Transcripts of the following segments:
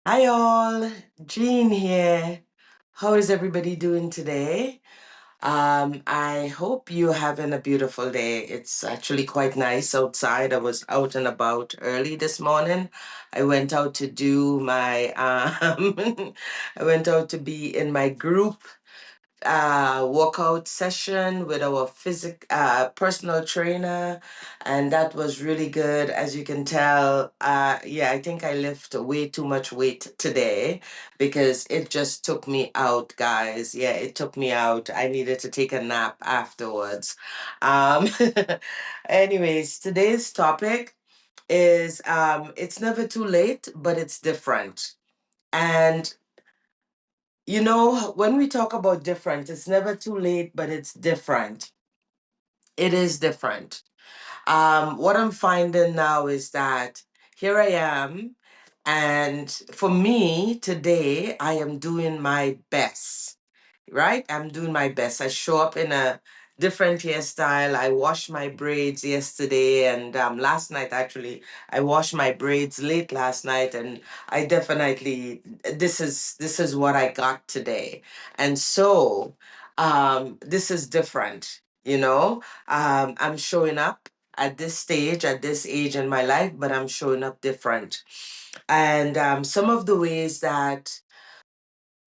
Hi all, Jean here. How is everybody doing today? I hope you're having a beautiful day. It's actually quite nice outside. I was out and about early this morning. I went out to do my I went out to be in my group workout session with our personal trainer, and that was really good. As you can tell, yeah, I think I lift way too much weight today because it just took me out, guys. Yeah, it took me out. I needed to take a nap afterwards. Um, anyways, today's topic is it's never too late, but it's different. And when we talk about different, it's never too late, but it's different. It is different. What I'm finding now is that here I am, and for me today, I am doing my best, right? I'm doing my best. I show up in a different hairstyle. I washed my braids yesterday and last night actually. I washed my braids late last night, and I definitely this is what I got today. And so this is different, I'm showing up at this stage, at this age in my life, but I'm showing up different. And some of the ways that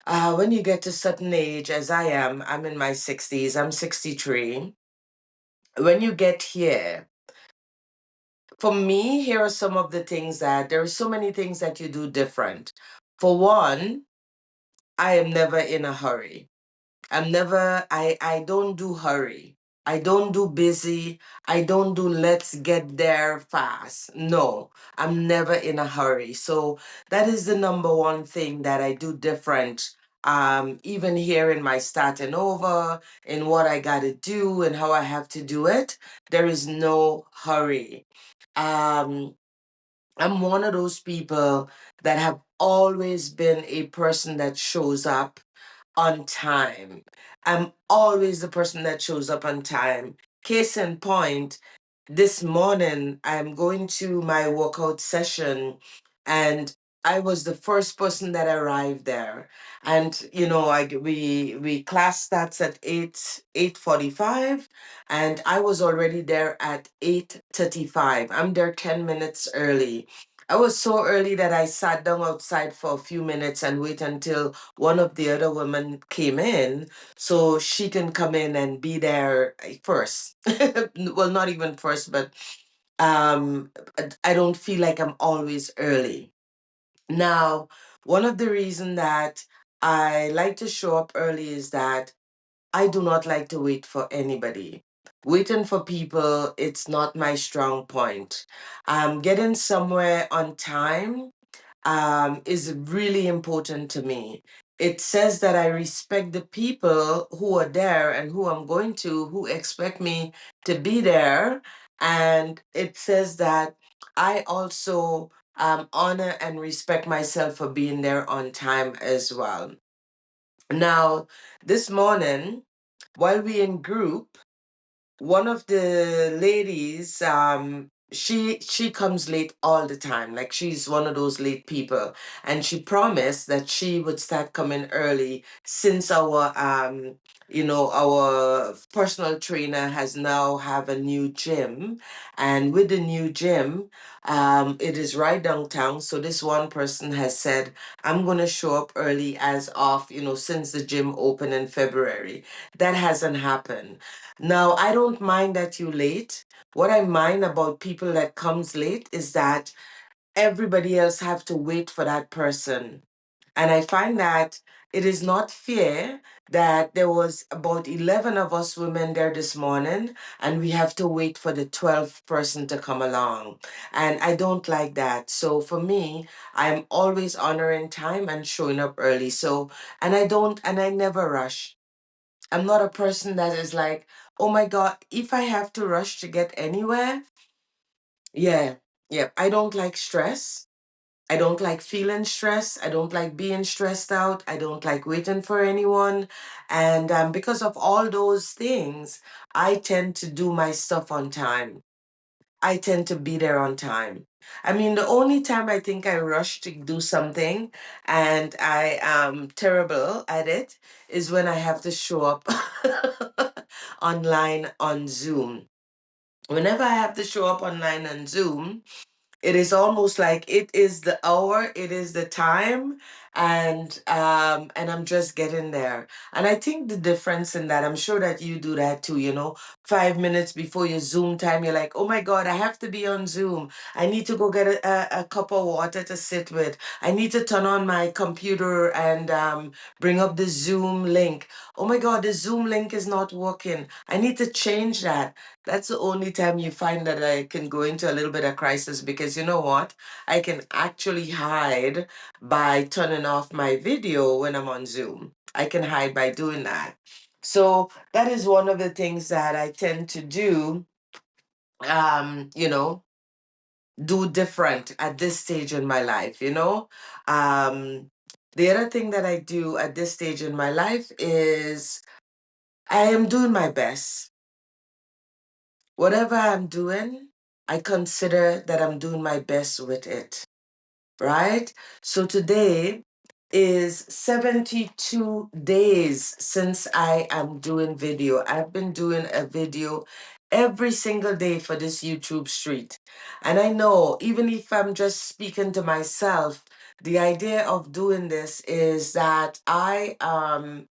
when you get to certain age, as I am, I'm in my 60s, I'm 63. When you get here, for me, here are some of the things that there are so many things that you do different. For one, I am never in a hurry. I don't do hurry. I don't do busy. I don't do let's get there fast. No, I'm never in a hurry. So that is the number one thing that I do different. Even here in my starting over, in what I got to do and how I have to do it, there is no hurry. Um, I'm one of those people that have always been a person that shows up on time. I'm always the person that shows up on time. Case in point, this morning I'm going to my workout session, and I was the first person that arrived there. And we class starts at 8:45, and I was already there at 8:35. I'm there 10 minutes early. I was so early that I sat down outside for a few minutes and wait until one of the other women came in so she can come in and be there first. Well, not even first, but um, I don't feel like I'm always early. Now, one of the reasons that I like to show up early is that I do not like to wait for anybody. Waiting for people, it's not my strong point. Getting somewhere on time is really important to me. It says that I respect the people who are there and who I'm going to, who expect me to be there. And it says that I also honor and respect myself for being there on time as well. Now, this morning, while we in group, one of the ladies, she comes late all the time. Like, she's one of those late people, and she promised that she would start coming early since our personal trainer has now have a new gym. And with the new gym, it is right downtown. So this one person has said, I'm gonna show up early as of, since the gym opened in February. That hasn't happened. Now, I don't mind that you late. What I mind about people that comes late is that everybody else have to wait for that person. And I find that it is not fair that there was about 11 of us women there this morning, and we have to wait for the 12th person to come along. And I don't like that. So for me, I'm always honoring time and showing up early. So, and I never rush. I'm not a person that is like, oh my God, if I have to rush to get anywhere, yeah, yeah. I don't like stress. I don't like feeling stressed. I don't like being stressed out. I don't like waiting for anyone. And because of all those things, I tend to do my stuff on time. I tend to be there on time. I mean, the only time I think I rush to do something and I am terrible at it is when I have to show up online on Zoom. Whenever I have to show up online on Zoom, it is almost like it is the hour, it is the time, and I'm just getting there. And I think the difference in that, I'm sure that you do that too, 5 minutes before your Zoom time, you're like, oh my God, I have to be on Zoom. I need to go get a cup of water to sit with. I need to turn on my computer and bring up the Zoom link. Oh my God, the Zoom link is not working. I need to change that. That's the only time you find that I can go into a little bit of crisis, because you know what? I can actually hide by turning off my video when I'm on Zoom. I can hide by doing that. So that is one of the things that I tend to do, um, you know, do different at this stage in my life. Um, the other thing that I do at this stage in my life is I am doing my best. Whatever I'm doing, I consider that I'm doing my best with it, right? So today is 72 days since I am doing video. I've been doing a video every single day for this YouTube street. And I know, even if I'm just speaking to myself, the idea of doing this is that I am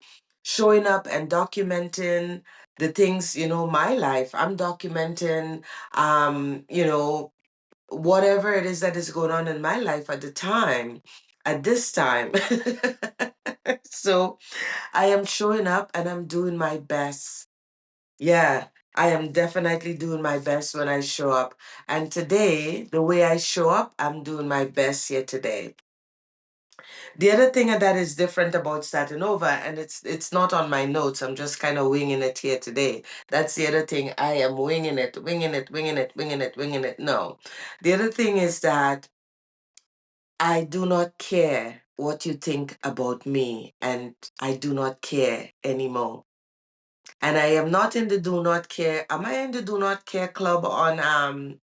showing up and documenting the things, my life. I'm documenting, whatever it is that is going on in my life at this time. So I am showing up and I'm doing my best. Yeah, I am definitely doing my best when I show up. And today, the way I show up, I'm doing my best here today. The other thing that is different about starting over, and it's not on my notes, I'm just kind of winging it here today. That's the other thing. I am winging it, winging it, winging it, winging it, winging it. No. The other thing is that I do not care what you think about me, and I do not care anymore. And I am not in the do not care. Am I in the do not care club on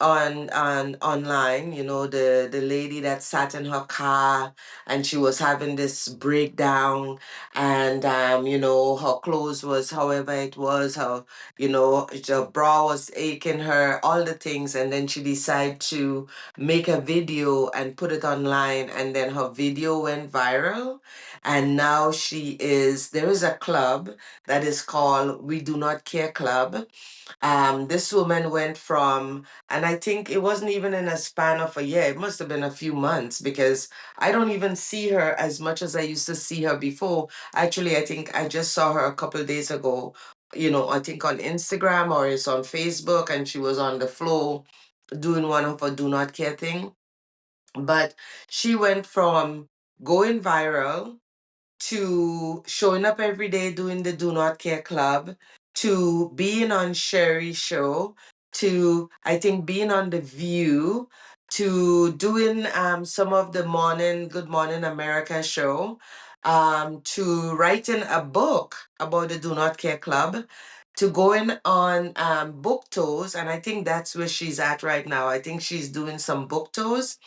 online, the lady that sat in her car and she was having this breakdown, and her clothes was however it was, her bra was aching her, all the things, and then she decided to make a video and put it online, and then her video went viral, and now there is a club that is called We Do Not Care Club. This woman went from, and I think it wasn't even in a span of a year, it must have been a few months, because I don't even see her as much as I used to see her before. Actually, I think I just saw her a couple of days ago, I think on Instagram or it's on Facebook, and she was on the floor doing one of her do not care thing. But she went from going viral to showing up every day doing the Do Not Care Club, to being on Sherry's show, to I think being on The View, to doing some of the morning Good Morning America show, to writing a book about the Do Not Care Club, to going on book tours, and I think that's where she's at right now. I think she's doing some book tours,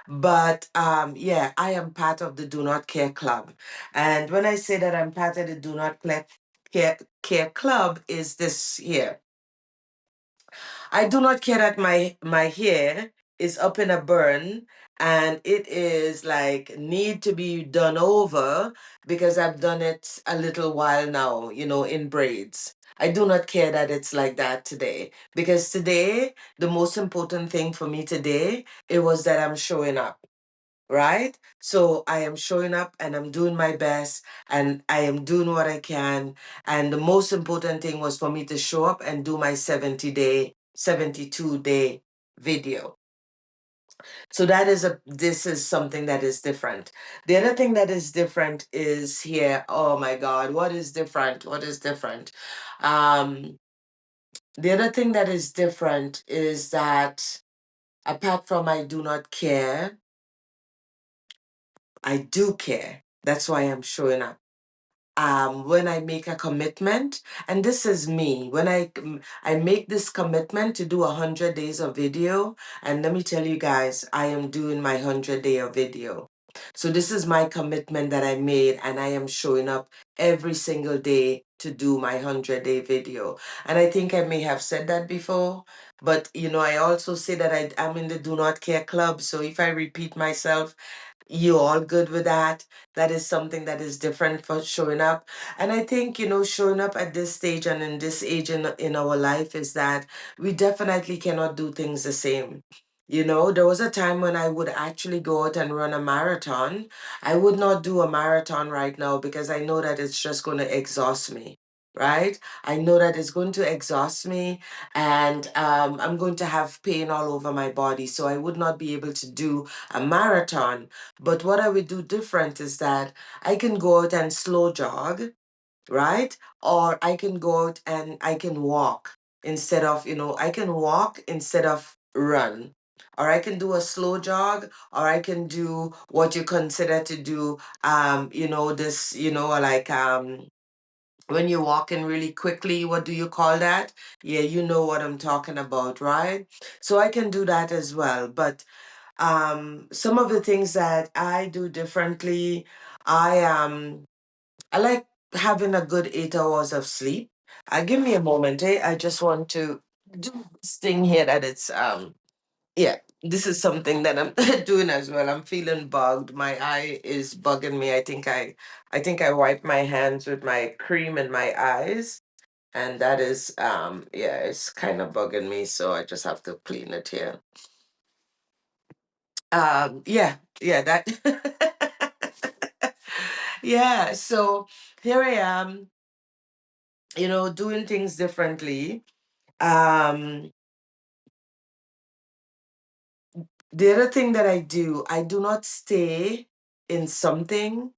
but yeah, I am part of the Do Not Care Club. And when I say that I'm part of the Do Not Care Club, is this here. I do not care that my hair is up in a burn and it is like need to be done over, because I've done it a little while now, in braids. I do not care that it's like that today, because today, the most important thing for me today, it was that I'm showing up, right? So I am showing up and I'm doing my best and I am doing what I can. And the most important thing was for me to show up and do my 72-day video. So this is something that is different. The other thing that is different is here. Oh my God, what is different? What is different? Um, the other thing that is different is that apart from I do not care, I do care. That's why I'm showing up. when I make a commitment, and this is me, when I make this commitment to do 100 days of video, and let me tell you guys, I am doing my 100 day of video. So this is my commitment that I made, and I am showing up every single day to do my 100 day video. And I think I may have said that before, but I also say that I'm in the do not care club. So if I repeat myself, you all good with that? That is something that is different for showing up. And I think, showing up at this stage and in this age in our life is that we definitely cannot do things the same. There was a time when I would actually go out and run a marathon. I would not do a marathon right now because I know that it's just going to exhaust me. Right? I know that it's going to exhaust me, and I'm going to have pain all over my body. So I would not be able to do a marathon. But what I would do different is that I can go out and slow jog, right? Or I can go out and I can walk instead of, I can walk instead of run. Or I can do a slow jog, or I can do what you consider to do, this, like when you're walking really quickly, what do you call that? Yeah, you know what I'm talking about, right? So I can do that as well. But some of the things that I do differently, I like having a good 8 hours of sleep. Give me a moment, eh? I just want to do this thing here that it's yeah, this is something that I'm doing as well. I'm feeling bugged. My eye is bugging me. I think I wiped my hands with my cream in my eyes, and that is yeah, it's kind of bugging me, so I just have to clean it here. Yeah, that. Yeah, so here I am, doing things differently. Um, the other thing that I do not stay in something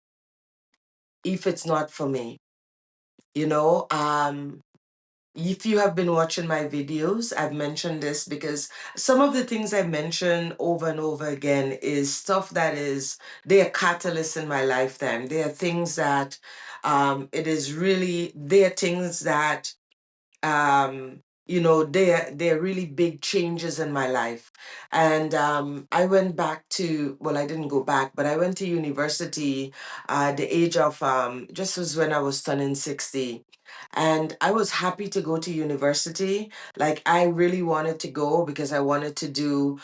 if it's not for me. You know, if you have been watching my videos, I've mentioned this because some of the things I mention over and over again is stuff that they are catalysts in my lifetime. They are things that they are things that they're really big changes in my life. And I went back to, well, I didn't go back, but I went to university at the age of just was when I was turning 60. And I was happy to go to university. Like, I really wanted to go because I wanted to do,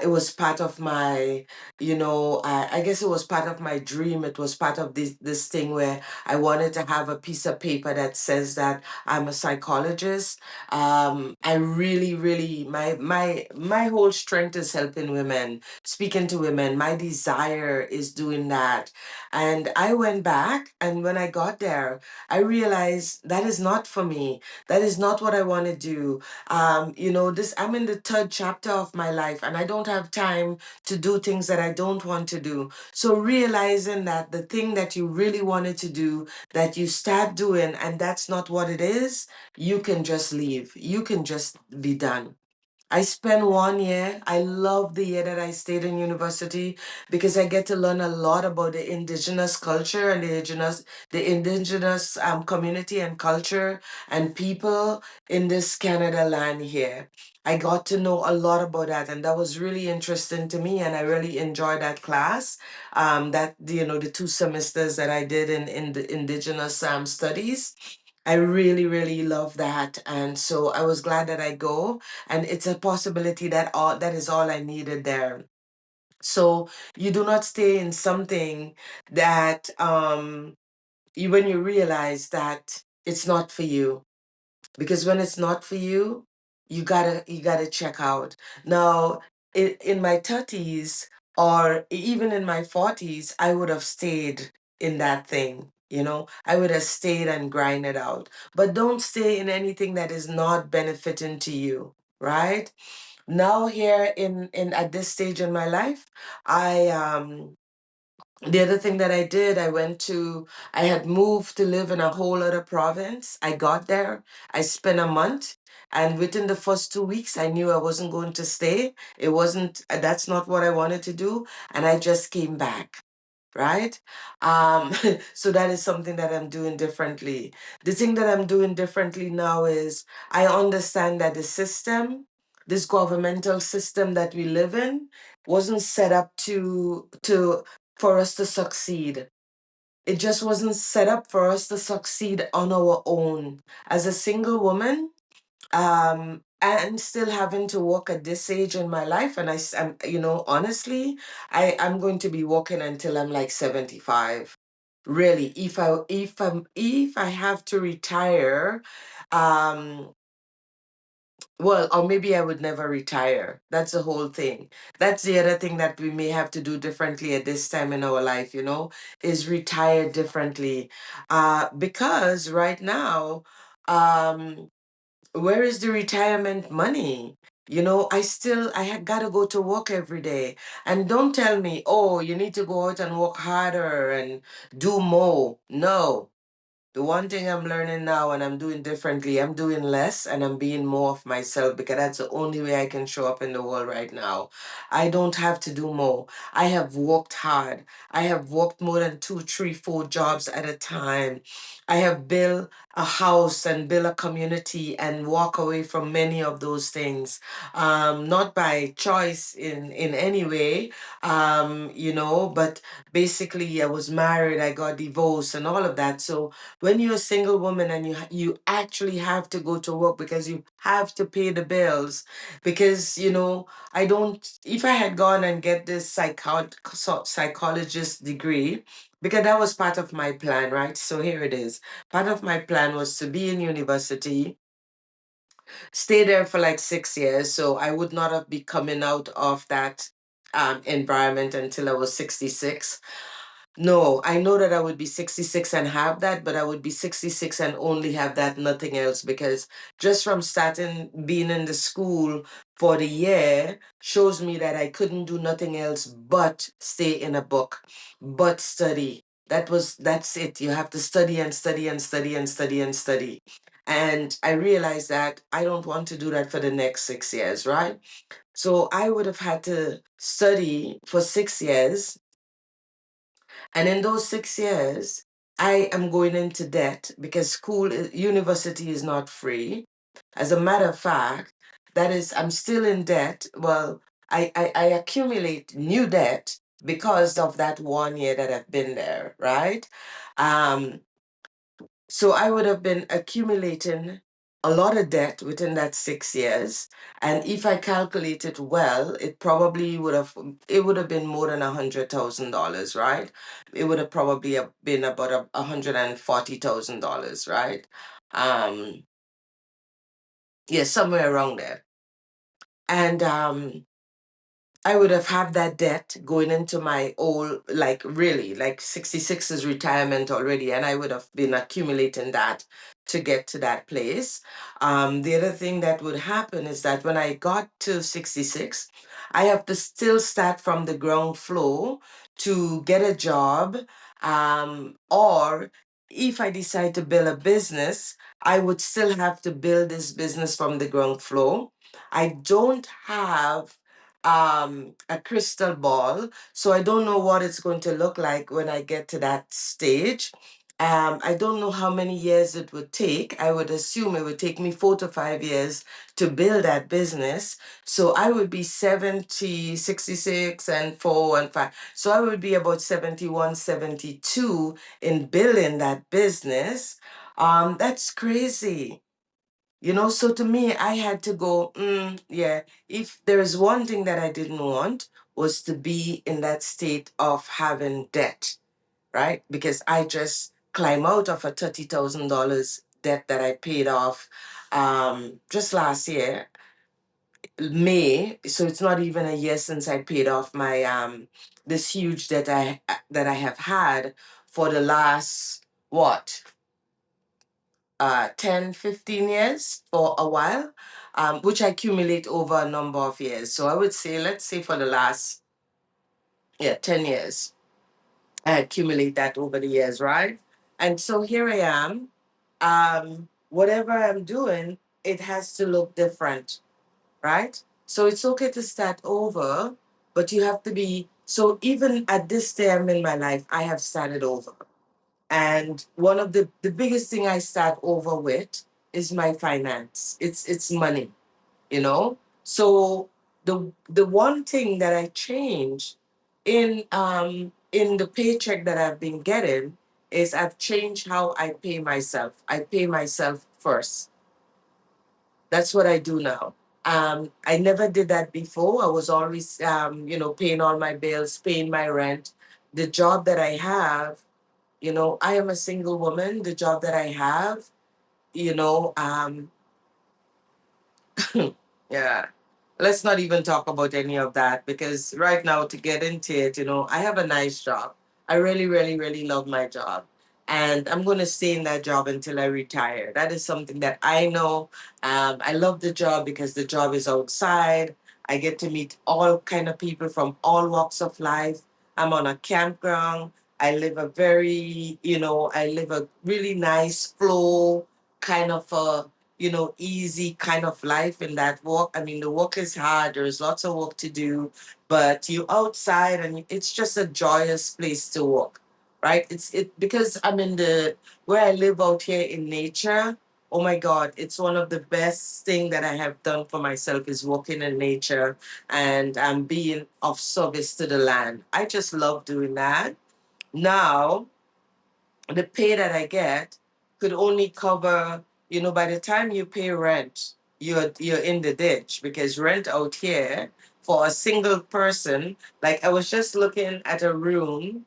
it was part of my, I guess it was part of my dream. It was part of this thing where I wanted to have a piece of paper that says that I'm a psychologist. I really, really, my whole strength is helping women, speaking to women. My desire is doing that. And I went back, and when I got there, I realized that is not for me. That is not what I want to do. This I'm in the third chapter of my life, and I don't have time to do things that I don't want to do. So realizing that the thing that you really wanted to do, that you start doing, and that's not what it is, you can just leave. You can just be done. I spent 1 year. I love the year that I stayed in university because I get to learn a lot about the indigenous culture and the indigenous community and culture and people in this Canada land here. I got to know a lot about that, and that was really interesting to me, and I really enjoyed that class. The 2 semesters that I did in the indigenous studies. I really, really love that. And so I was glad that I go. And it's a possibility that is all I needed there. So you do not stay in something that when you realize that it's not for you. Because when it's not for you, you gotta check out. Now, in my 30s or even in my 40s, I would have stayed in that thing. I would have stayed and grinded out. But don't stay in anything that is not benefiting to you, right? Now here in at this stage in my life, I the other thing that I did, I had moved to live in a whole other province. I got there, I spent a month, and within the first 2 weeks, I knew I wasn't going to stay. That's not what I wanted to do, and I just came back. right? So that is something that I'm doing differently. The thing that I'm doing differently now is I understand that the system, this governmental system that we live in, wasn't set up to for us to succeed. It just wasn't set up for us to succeed on our own. As a single woman, and still having to work at this age in my life, and am, honestly, I'm going to be working until I'm like 75. Really, if I have to retire, um well, or maybe I would never retire. That's the whole thing. That's the other thing that we may have to do differently at this time in our life, is retire differently. Because right now, um, where is the retirement money? I had got to go to work every day. And don't tell me, oh, you need to go out and work harder and do more. No. The one thing I'm learning now and I'm doing differently, I'm doing less and I'm being more of myself because that's the only way I can show up in the world right now. I don't have to do more. I have worked hard. I have worked more than two, three, four jobs at a time. I have built a house and built a community and walk away from many of those things. Not by choice in any way, but basically I was married, I got divorced and all of that. So when you're a single woman and you actually have to go to work because you have to pay the bills, because I don't, if I had gone and get this psychologist degree, because that was part of my plan, right? So here it is. Part of my plan was to be in university, stay there for like 6 years, so I would not have been coming out of that environment until I was 66. No, I know that I would be 66 and have that, but I would be 66 and only have that, nothing else, because just from starting being in the school for the year shows me that I couldn't do nothing else but stay in a book, but study. That's it. You have to study and study and study and study and study. And I realized that I don't want to do that for the next 6 years, right? So I would have had to study for 6 years, and in those 6 years, I am going into debt because university is not free. As a matter of fact, that is, I'm still in debt. Well, I accumulate new debt because of that 1 year that I've been there, right? Um, so I would have been accumulating a lot of debt within that 6 years. And if I calculate it well, it would have been more than $100,000, right? It would have probably have been about $140,000, right? Um, yeah, somewhere around there. And I would have had that debt going into my old, like really, like 66 is retirement already, and I would have been accumulating that to get to that place. The other thing that would happen is that when I got to 66, I have to still start from the ground floor to get a job. Or if I decide to build a business, I would still have to build this business from the ground floor. I don't have a crystal ball, so I don't know what it's going to look like when I get to that stage. I don't know how many years it would take. I would assume it would take me 4 to 5 years to build that business. So I would be 70, 66, and 4 and 5. So I would be about 71, 72 in building that business. That's crazy. So to me, I had to go, yeah, if there is one thing that I didn't want was to be in that state of having debt, right? Because I just climb out of a $30,000 debt that I paid off just last year, May. So it's not even a year since I paid off my this huge debt that I have had for the last what 10, 15 years for a while, which I accumulate over a number of years. So I would say, let's say for the last, yeah, 10 years, I accumulate that over the years, right? And so here I am. Whatever I'm doing, it has to look different, right? So it's okay to start over, but you have to be So even at this time in my life, I have started over. And one of the biggest thing I start over with is my finance. It's money, you know. So the one thing that I changed in the paycheck that I've been getting is I've changed how I pay myself. I pay myself first. That's what I do now. I never did that before. I was always, paying all my bills, paying my rent. The job that I have, I am a single woman. The job that I have, you know, um, yeah. Let's not even talk about any of that because right now, to get into it, I have a nice job. I really, really, really love my job. And I'm going to stay in that job until I retire. That is something that I know. I love the job because the job is outside. I get to meet all kind of people from all walks of life. I'm on a campground. I live a really nice flow kind of a easy kind of life in that walk. I mean, the walk is hard. There's lots of work to do, but you outside and it's just a joyous place to walk, right? It because I'm in the where I live out here in nature. Oh my God, it's one of the best thing that I have done for myself is walking in nature and being of service to the land. I just love doing that. Now, the pay that I get could only cover, by the time you pay rent, you're in the ditch because rent out here for a single person, like I was just looking at a room,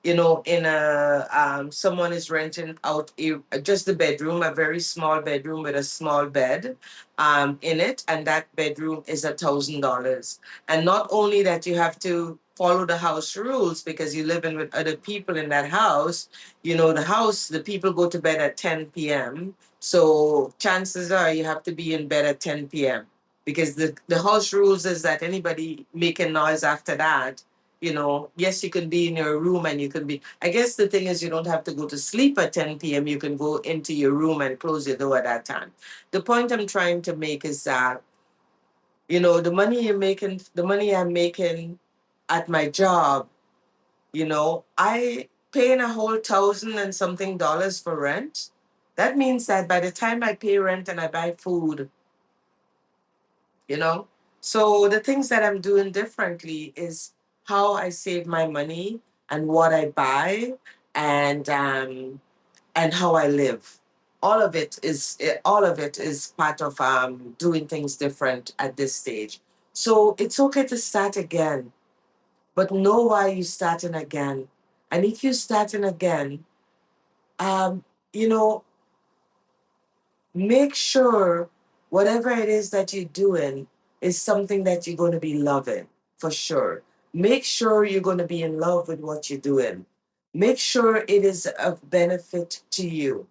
in a someone is renting out just the bedroom, a very small bedroom with a small bed, in it, and that bedroom is $1,000. And not only that, you have to follow the house rules because you live in with other people in that house. The people go to bed at 10 p.m. So chances are you have to be in bed at 10 p.m. because the house rules is that anybody making noise after that, yes, you can be in your room and you can be. I guess the thing is, you don't have to go to sleep at 10 p.m. You can go into your room and close your door at that time. The point I'm trying to make is that, the money I'm making at my job, I paying a whole thousand and something dollars for rent. That means that by the time I pay rent and I buy food, you know so the things that I'm doing differently is how I save my money and what I buy, and how I live. All of it is part of doing things different at this stage. So it's okay to start again, but know why you're starting again. And if you're starting again, um you know make sure whatever it is that you're doing is something that you're going to be loving for sure. Make sure you're going to be in love with what you're doing. Make sure it is of benefit to you.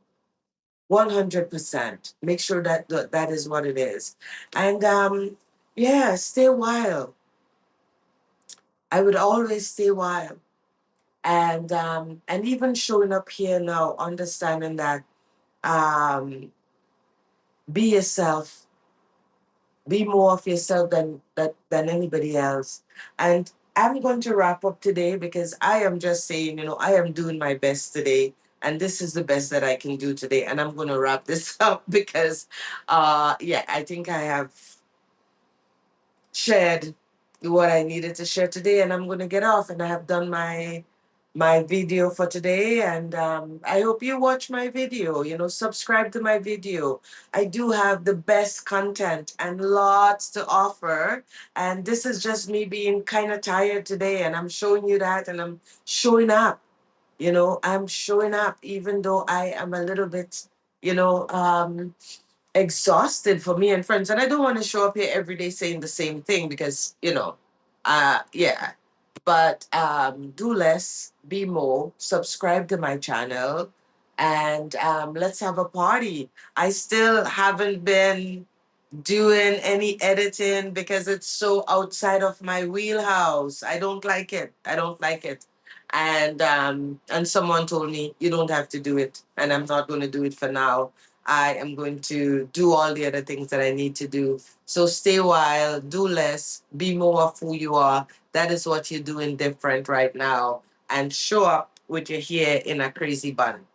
100%. Make sure that is what it is. And yeah, stay wild. I would always stay wild. And even showing up here now, understanding that, um, be yourself, be more of yourself than anybody else. And I'm going to wrap up today because I am just saying, I am doing my best today. And this is the best that I can do today. And I'm going to wrap this up because, yeah, I think I have shared what I needed to share today, and I'm going to get off. And I have done my video for today, and I hope you watch my video. Subscribe to my video. I do have the best content and lots to offer, and this is just me being kind of tired today, and I'm showing you that, and I'm showing up. I'm showing up even though I am a little bit, you know um exhausted for me and friends. And I don't want to show up here every day saying the same thing because, yeah. But do less, be more, subscribe to my channel, and let's have a party. I still haven't been doing any editing because it's so outside of my wheelhouse. I don't like it. I don't like it. And someone told me you don't have to do it, and I'm not going to do it for now. I am going to do all the other things that I need to do. So stay wild, do less, be more of who you are, That is what you're doing different right now. And show up with your hair in a crazy bun.